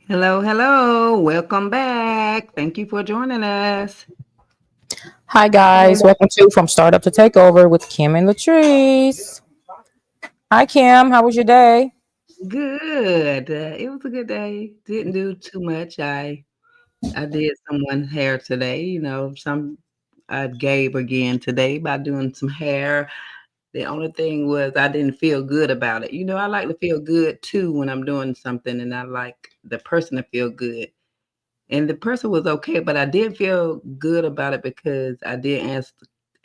Hello, hello. Welcome back. Thank you for joining us. Hi guys, welcome to From Startup to Takeover with Kim and Latrice. Hi Kim, how was your day? Good. It was a good day. Didn't do too much. I did someone's hair today. Some I gave again today by doing some hair. The only thing was I didn't feel good about it. I like to feel good too when I'm doing something, and I like the person to feel good. And the person was okay, but I did feel good about it because I did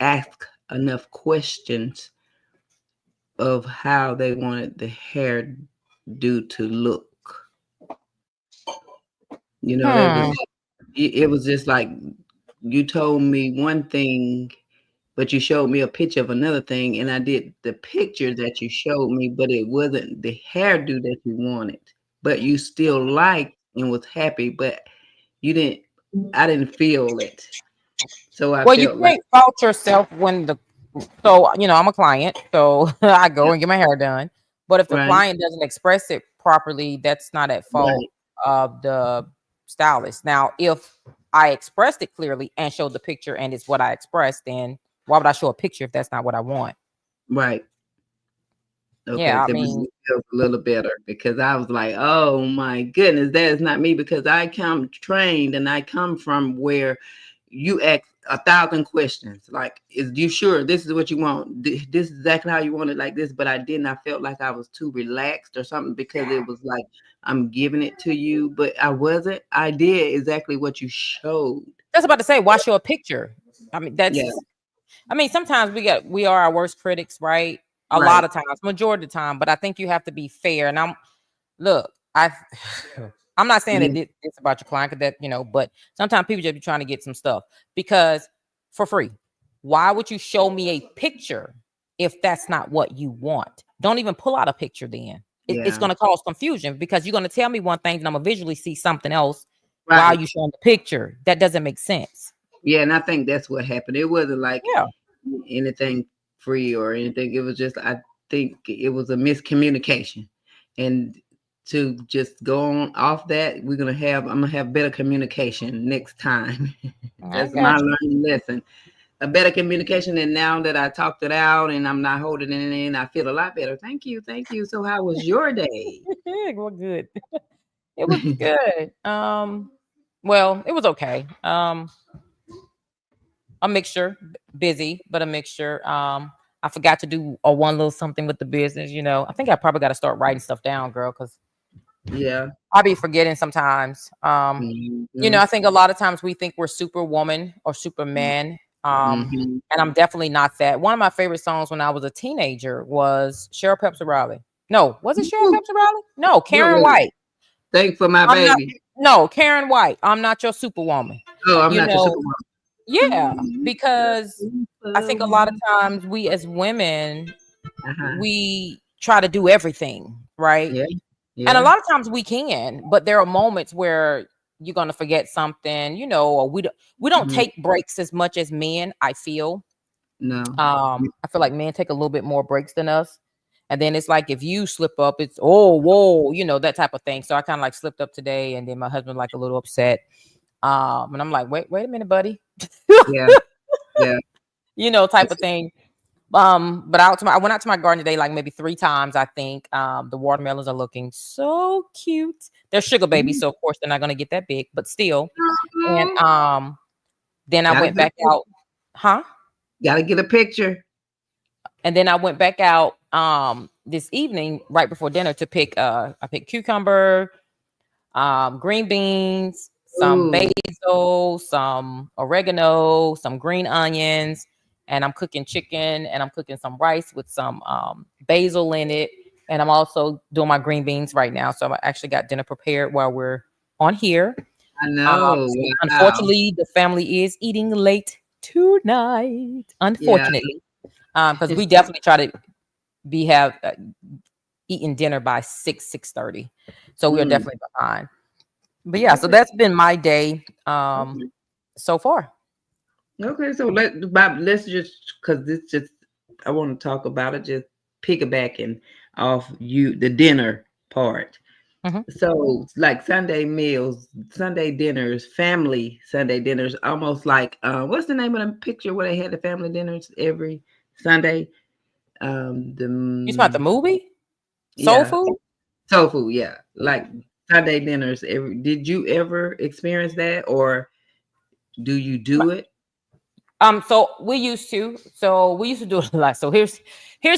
ask enough questions of how they wanted the hair do to look. They was Hmm. it was just like you told me one thing, but you showed me a picture of another thing, and I did the picture that you showed me, but it wasn't the hairdo that you wanted. But you still liked and was happy, but you didn't. I didn't feel it, so I Well, you felt like can't fault yourself when I'm a client, so I go and get my hair done. But if the right, client doesn't express it properly, that's not at fault right, of the stylist. Now, if I expressed it clearly and showed the picture and it's what I expressed, then why would I show a picture if that's not what I want? right. Okay, Yeah, I so it mean, feels a little better because I was like, "Oh my goodness, that is not me." Because I come trained and I come from where you ask 1,000 questions. Like, is you sure this is what you want? This is exactly how you want it, like this. But I didn't. I felt like I was too relaxed or something because it was like I'm giving it to you, but I wasn't. I did exactly what you showed. that's about to say, why show a picture? I mean, Yeah, sometimes we are our worst critics, right? A lot right. of times, majority of the time. But I think you have to be fair. And look, I'm not saying that Yeah, it's about your client, 'cause but sometimes people just be trying to get some stuff because for free. Why would you show me a picture if that's not what you want? Don't even pull out a picture then. It's yeah, going to cause confusion because you're going to tell me one thing and I'm going to visually see something else while right. you showing the picture. That doesn't make sense. Yeah, and I think that's what happened. It wasn't like Yeah. anything free or anything. It was just I think it was a miscommunication. And to just go on off that, I'm gonna have better communication next time. I That's my got learning lesson. A better communication, and now that I talked it out and I'm not holding it in, I feel a lot better. Thank you, thank you. So how was your day? you. Well, good. It was good. Well, it was okay. A mixture, busy, but a mixture. I forgot to do a one little something with the business. I think I probably got to start writing stuff down, girl, because Yeah. I'll be forgetting sometimes. Hmm. I think a lot of times we think we're superwoman or superman. Hmm. And I'm definitely not that. One of my favorite songs when I was a teenager was Cheryl Pepsi Riley. No, was it Cheryl Pepsi Riley? No, What Karen was it? White. Thanks for my I'm not. baby. No, Karen White. I'm not your superwoman. Oh, I'm You not your know, supermom. yeah, because I think a lot of Superwoman. times we as women Uh-huh. we try to do everything, right? Yeah. And a Yeah. lot of times we can, but there are moments where you're gonna forget something, or we don't Mhm. take breaks as much as men, I feel. No. I feel like men take a little bit more breaks than us. And then it's like if you slip up, it's oh whoa, that type of thing. So I kind of like slipped up today, and then my husband like a little upset. And I'm like, wait a minute, buddy. Yeah. Yeah. Type of thing. But I went out to my garden today like maybe 3 times, I think. The watermelons are looking so cute. They're sugar babies, Mhm. so of course they're not gonna get that big, but still. And then I Gotta went get a back out, huh? gotta get a picture. And then I went back out this evening right before dinner to pick I picked cucumber, green beans, some Ooh. basil, some oregano, some green onions, and I'm cooking chicken and I'm cooking some rice with some basil in it. And I'm also doing my green beans right now. So I actually got dinner prepared while we're on here. I know. Wow. Unfortunately, the family is eating late tonight. Yeah. Unfortunately, because we definitely try to be have eating dinner by 6:30, so we are Mm. definitely behind. But yeah, so Okay. that's been my day so far. Okay. So let's just because this just I want to talk about it, just piggybacking off the dinner part. Mhm. So like Sunday meals, Sunday dinners, family Sunday dinners, almost like what's the name of the picture where they had the family dinners every Sunday? You talking about the The movie Soul yeah, Food? soul food, yeah. Like Sunday dinners every, did you ever experience that, or do you do it? So we used to do it a lot. So here's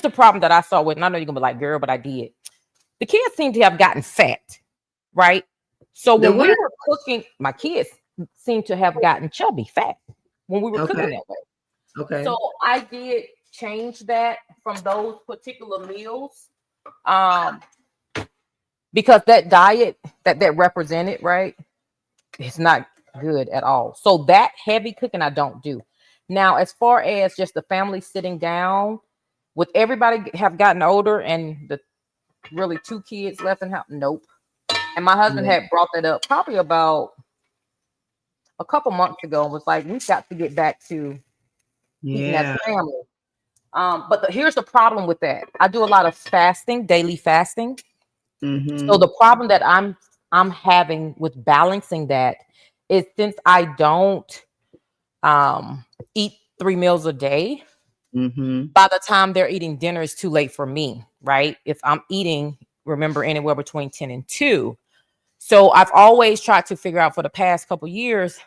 the problem that I saw with, and I know you're gonna be like, girl, but I did. The kids seem to have gotten fat, right? So The when we what? were cooking, my kids seem to have gotten chubby, fat when we were Okay, cooking that way. So okay. I did change that from those particular meals, um, because that diet that represented, right, it's not good at all. So that heavy cooking I don't do. Now, as far as just the family sitting down, with everybody have gotten older and the really two kids left in house, nope. And my husband Yeah. had brought that up probably about a couple months ago and was like, we've got to get back to eating as Yeah. a family. But here's the problem with that. I do a lot of fasting, daily fasting. So Mhm. the problem that I'm having with balancing that is, since I don't eat 3 meals a day, Mhm. by the time they're eating dinner, it's too late for me, right? If I'm eating, remember, anywhere between 10 and 2. So I've always tried to figure out for the past couple years,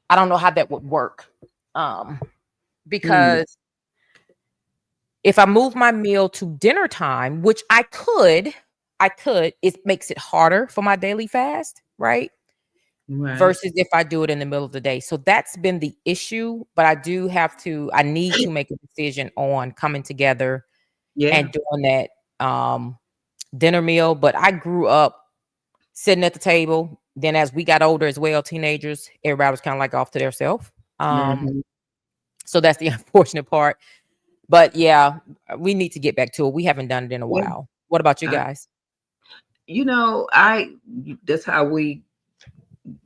I don't know how that would work. Um, Mm. because if I move my meal to dinner time, which I could, it makes it harder for my daily fast, right? Right. Versus if I do it in the middle of the day. So that's been the issue. But I need to make a decision on coming together Yeah. and doing that dinner meal. But I grew up sitting at the table. Then as we got older as well, teenagers, everybody was kind of like off to themselves. Um, Mhm. so that's the unfortunate part. But yeah, we need to get back to it. We haven't done it in a Yeah. while. What about you I, guys? I that's how we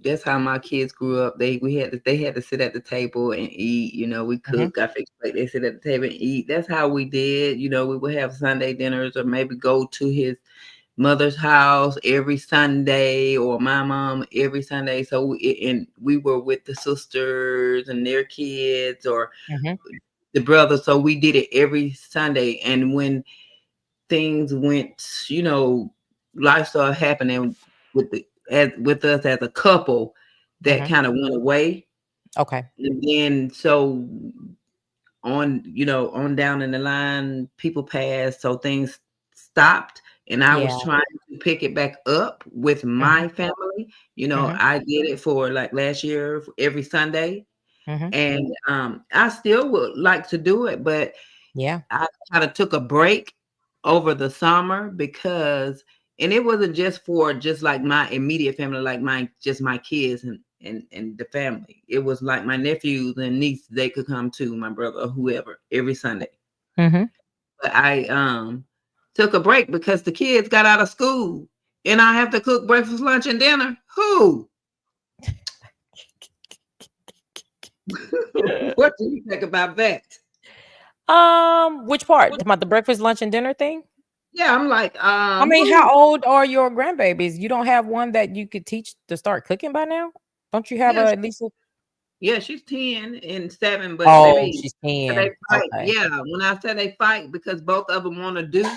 that's how my kids grew up. They had to sit at the table and eat. We Hmm. cook. I fix plate. They sit at the table and eat. That's how we did. We would have Sunday dinners, or maybe go to his mother's house every Sunday, or my mom every Sunday. So and we were with the sisters and their kids, or Hmm. the brothers. So we did it every Sunday. And when things went, life started happening with us as a couple, that Hmm. kind of went away. Okay. And then so on down in the line, people passed, so things stopped. And I Yeah. was trying to pick it back up with Hmm. my family. Hmm. I did it for like last year every Sunday. Hmm. And I still would like to do it, but Yeah. I kind of took a break over the summer, because, and it wasn't just for just like my immediate family, like my kids and the family. It was like my nephews and niece, they could come to my brother or whoever every Sunday. Hmm. But I took a break because the kids got out of school and I have to cook breakfast, lunch, and dinner. Who? What do you think about that? Which part? About the breakfast, lunch, and dinner thing? Yeah, I'm like, I mean, how who? old are your grandbabies? You don't have one that you could teach to start cooking by now? Don't you have Yeah, at least a— yeah, she's 10 and 7, but Oh, baby, she's they 10. fight. Okay. Yeah, when I say they fight, because both of them want to do,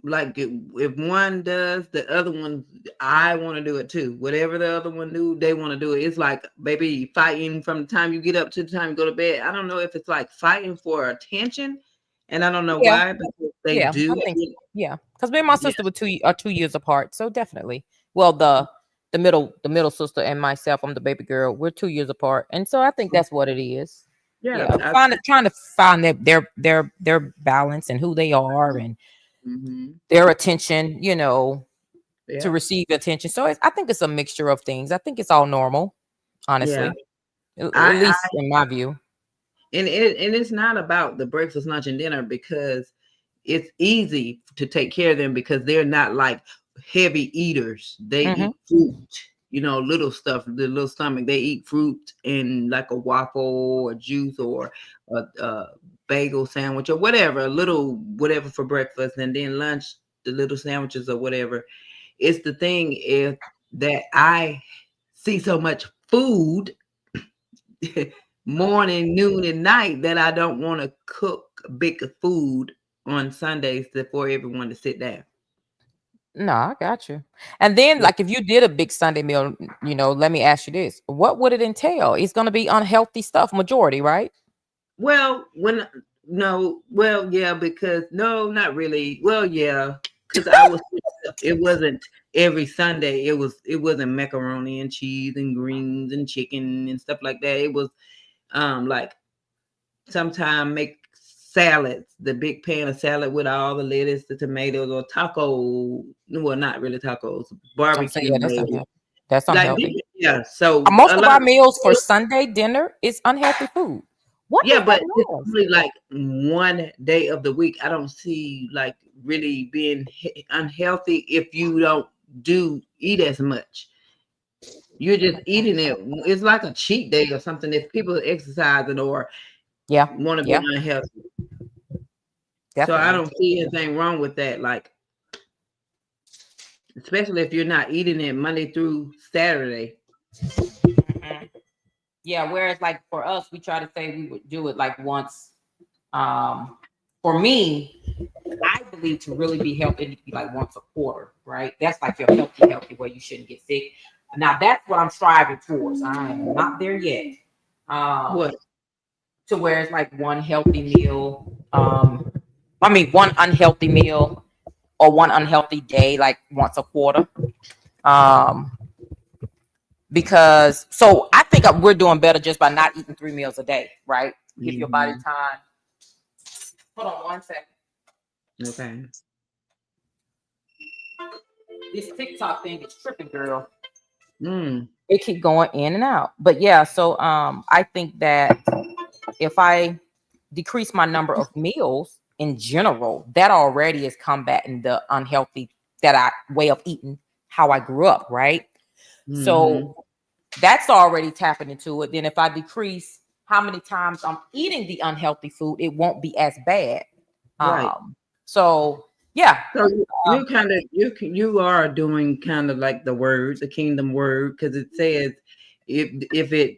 like, if one does, the other one, I want to do it too. Whatever the other one do, they want to do it. It's like, baby, fighting from the time you get up to the time you go to bed. I don't know if it's like fighting for attention, and I don't know Yeah. why, because they Yeah. do. I think, yeah. Because me and my Yeah, sister were 2 years apart. So definitely. Well, the middle sister and myself, I'm the baby girl. We're 2 years apart. And so I think that's what it is. yeah. Yeah. Trying to find their balance and who they are and Mhm. their attention, to Yeah, receive attention. So I think it's a mixture of things. I think it's all normal, yeah. honestly, at I least in my view. and it's not about the breakfast, lunch, and dinner, because it's easy to take care of them, because they're not like heavy eaters. They Hmm. eat fruit. little stuff, the little stomach. They eat fruit and like a waffle or juice or a bagel sandwich or whatever, a little whatever for breakfast, and then lunch, the little sandwiches or whatever. It's the thing is that I see so much food morning, noon, and night that I don't want to cook big food on Sundays for everyone to sit down. No, I got you. And then, Yeah. like, if you did a big Sunday meal, let me ask you this: what would it entail? It's going to be unhealthy stuff, majority, right? Well, when no, well, yeah, because no, not really. Well, yeah, because I was. It wasn't every Sunday. It wasn't macaroni and cheese and greens and chicken and stuff like that. It was like sometime make salads, the big pan of salad with all the lettuce, the tomatoes, or taco. Well, not really tacos, I'm saying, barbecue yeah, that's maybe. unhealthy. That's Like unhealthy. yeah, so Most a of lot our of meals for Sunday dinner is unhealthy food. What yeah, is that but it's noise? only like one day of the week. I don't see like really being unhealthy if you don't do eat as much. You're just eating it. It's like a cheat day or something. If people are exercising or Yeah, want to be yeah, unhealthy, so I definitely. don't see anything wrong with that. Like especially if you're not eating it Monday through Saturday. Mhm. Yeah, whereas like for us, we try to say we would do it like once. Um, for me, I believe to really be healthy, it needs to be like once a quarter, right? That's like your healthy way you shouldn't get sick. Now that's what I'm striving towards. I am not there yet. What? To where it's like one healthy meal. One unhealthy meal or one unhealthy day, like once a quarter. Um, because so I think we're doing better just by not eating 3 meals a day, right? Give your body Hmm. time. Hold on 1 second. Okay. This TikTok thing is tripping, girl. Mm. It keep going in and out. But yeah, so I think that if I decrease my number of meals in general, that already is combating the unhealthy that I way of eating how I grew up, right? Hmm. So that's already tapping into it. Then if I decrease how many times I'm eating the unhealthy food, it won't be as bad. Right. So yeah. So Uh, you kind of you are doing kind of like the word, the kingdom word, because it says if it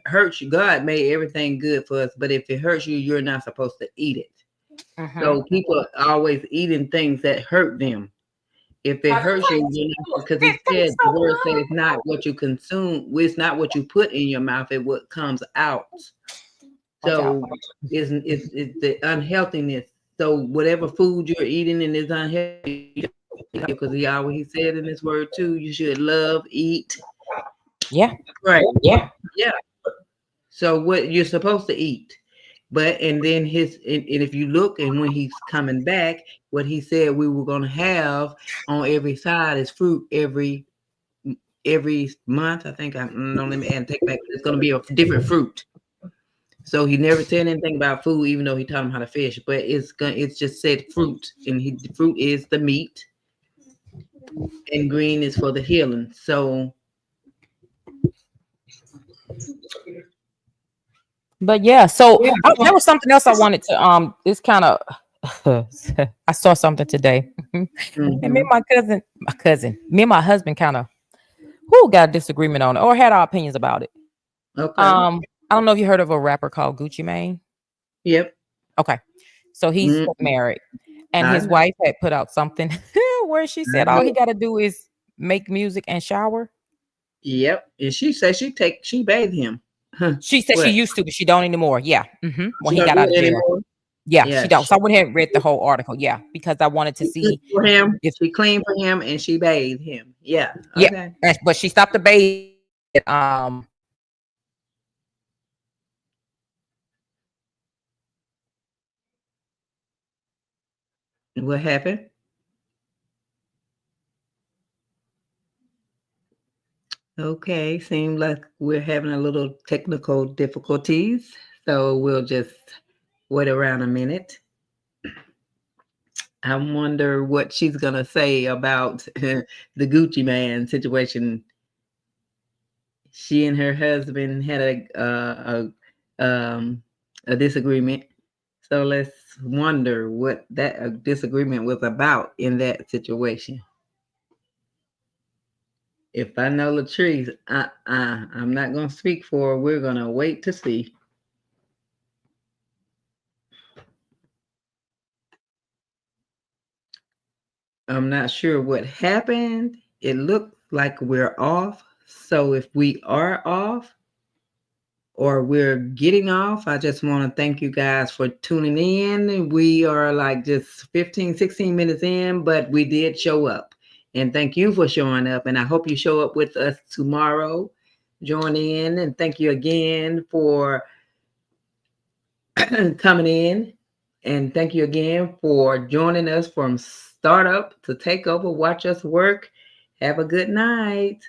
hurts you, God made everything good for us, but if it hurts you, you're not supposed to eat it. mhm. So people are always eating things that hurt them. If it hurts you, you're not because it said the word says it's not what you consume, it's not what you put in your mouth, it's what comes out. Watch out. So is the unhealthiness. So whatever food you're eating and is unhealthy, because he said in his word too, you should love, eat, Yeah. right? Yeah. Yeah. So what you're supposed to eat. But and then and if you look and when he's coming back, what he said we were gonna have on every side is fruit every month. I think no, let me add take back. It's gonna be a different fruit. So he never said anything about food, even though he taught him how to fish. But it's just said fruit, and the fruit is the meat, and green is for the healing. So But yeah, so yeah, there was something else I wanted to this kind of I saw something today. And me and hmm me and my husband kind of who got a disagreement on it or had our opinions about it. okay, I don't know if you heard of a rapper called Gucci Mane. yep, Okay. So he's hmm married and I his know, wife had put out something where she I said all he know, got to do is make music and shower. yep. And she said she bathed him. Huh. She said she What? used to, but she don't anymore. Yeah. When She he don't got do out of it jail. anymore. Yeah, she Yeah, don't. So I went ahead and read the whole article. Yeah, because I wanted to she cooked see for him. if She cleaned for him, and she bathed him. Yeah. yeah, Okay. but she stopped the baby. What happened? Okay, seems like we're having a little technical difficulties, so we'll just wait around a minute. I wonder what she's gonna say about the Gucci Man situation. She and her husband had a disagreement. So let's wonder what that disagreement was about in that situation. If I know Latrice, I'm not going to speak for her. We're going to wait to see. I'm not sure what happened. It looked like we're off. So if we are off or we're getting off, I just want to thank you guys for tuning in. We are like just 15, 16 minutes in, but we did show up. And thank you for showing up. And I hope you show up with us tomorrow. Join in. And thank you again for coming in. And thank you again for joining us from startup to take over. Watch us work. Have a good night.